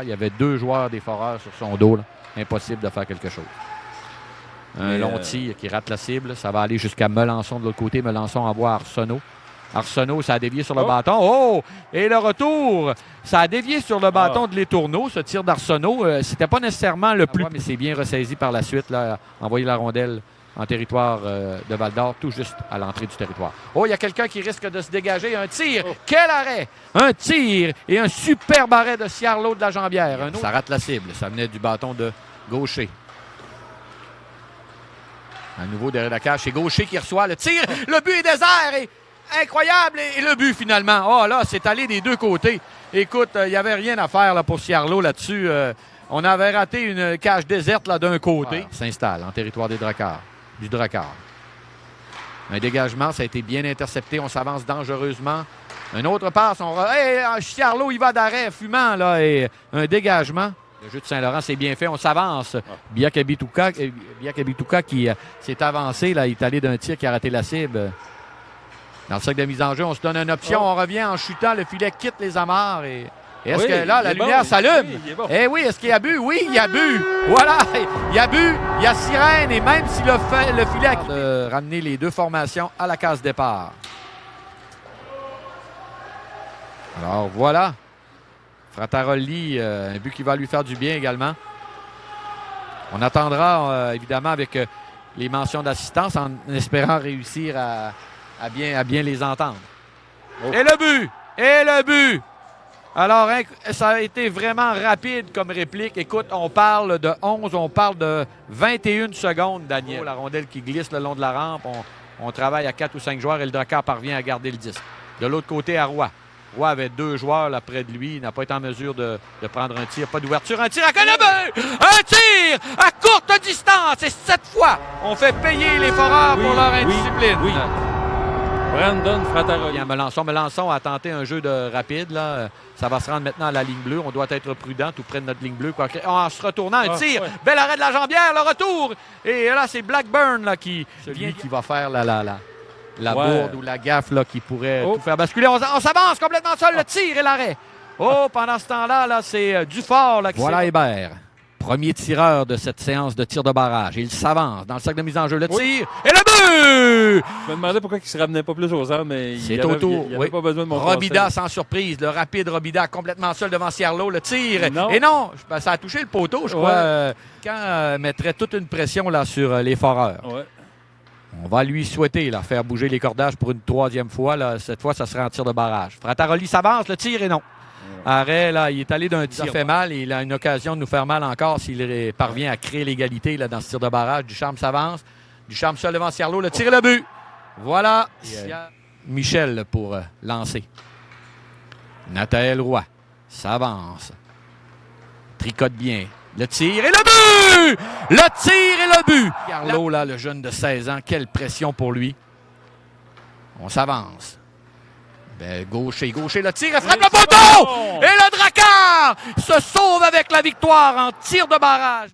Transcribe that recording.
Il y avait 2 joueurs des Foreurs sur son dos. Là. Impossible de faire quelque chose. Un long tir qui rate la cible. Ça va aller jusqu'à Melançon de l'autre côté. Melançon envoie Arsenault. Arsenault, ça a dévié sur le bâton. Oh! Et le retour! Ça a dévié sur le bâton de Letourneau, ce tir d'Arsenault. C'était pas nécessairement le plus... Mais c'est bien ressaisi par la suite. Là, envoyer la rondelle en territoire de Val-d'Or, tout juste à l'entrée du territoire. Oh, il y a quelqu'un qui risque de se dégager. Un tir! Quel arrêt! Un tir et un superbe arrêt de Ciarlot de la Jambière. Ça rate la cible. Ça venait du bâton de Gaucher. À nouveau derrière la cage, c'est Gaucher qui reçoit le tir. Le but est désert et incroyable. Et le but finalement. Oh là, c'est allé des deux côtés. Écoute, il n'y avait rien à faire là, pour Ciarlot là-dessus. On avait raté une cage déserte là, d'un côté. Voilà. S'installe en territoire des Dracars. Du Dracar. Un dégagement, ça a été bien intercepté. On s'avance dangereusement. Un autre passe. Ciarlot, il va d'arrêt fumant là, et un dégagement. Le jeu de Saint-Laurent, c'est bien fait. On s'avance. Biakabituka qui s'est avancé. Là, il est allé d'un tir qui a raté la cible. Dans le cercle de mise en jeu, on se donne une option. On revient en chutant. Le filet quitte les amarres. Et est-ce que là, la lumière s'allume? Eh oui, est-ce qu'il y a but? Oui, il y a but. Voilà, il y a but. Il y a sirène. Et même si le filet a quitté, de ramener les deux formations à la case départ. Alors, voilà. Frataroli, un but qui va lui faire du bien également. On attendra évidemment avec les mentions d'assistance en espérant réussir à bien les entendre. Et le but! Et le but! Alors, ça a été vraiment rapide comme réplique. Écoute, on parle de 11, on parle de 21 secondes, Daniel. La rondelle qui glisse le long de la rampe. On travaille à 4 ou 5 joueurs et le Drakkar parvient à garder le disque. De l'autre côté, à Roy. Roy avait 2 joueurs là, près de lui. Il n'a pas été en mesure de prendre un tir. Pas d'ouverture. Un tir à Connebeu! Un tir à courte distance! Et cette fois, on fait payer les Foreurs pour leur indiscipline. Oui. Brandon Frataroli. Melançon a tenté un jeu de rapide. Là. Ça va se rendre maintenant à la ligne bleue. On doit être prudent tout près de notre ligne bleue. En se retournant, un tir. Ouais. Bel arrêt de la Jambière, le retour. Et là, c'est Blackburn là, qui va faire la bourde ou la gaffe là, qui pourrait tout faire basculer. On s'avance complètement seul, le tir et l'arrêt. Pendant ce temps-là, c'est Dufort. Là, voilà Hébert. Premier tireur de cette séance de tir de barrage. Il s'avance dans le cercle de mise en jeu. Le tir et le but! Je me demandais pourquoi il ne se ramenait pas plus aux armes, mais c'est autour. Il n'avait pas besoin de mon Robida sans surprise. Le rapide Robida complètement seul devant Ciarlot. Le tir. Et non, ça a touché le poteau, je crois. Quand mettrait toute une pression là, sur les Foreurs. Ouais. On va lui souhaiter là, faire bouger les cordages pour une 3e fois. Là. Cette fois, ça sera en tir de barrage. Frataroli s'avance, le tir et non. Arrêt, là, il est allé d'un tir. Ça fait mal et il a une occasion de nous faire mal encore s'il parvient à créer l'égalité là, dans ce tir de barrage. Ducharme s'avance. Ducharme seul devant Ciarlot. Le tir et le but. Voilà. Michel pour lancer. Nathaël Roy s'avance. Tricote bien. Le tir et le but! Le tir et le but! Carlo, là, le jeune de 16 ans, quelle pression pour lui. On s'avance. Gaucher, le tir, elle frappe le poteau! Et le Drakkar se sauve avec la victoire en tir de barrage.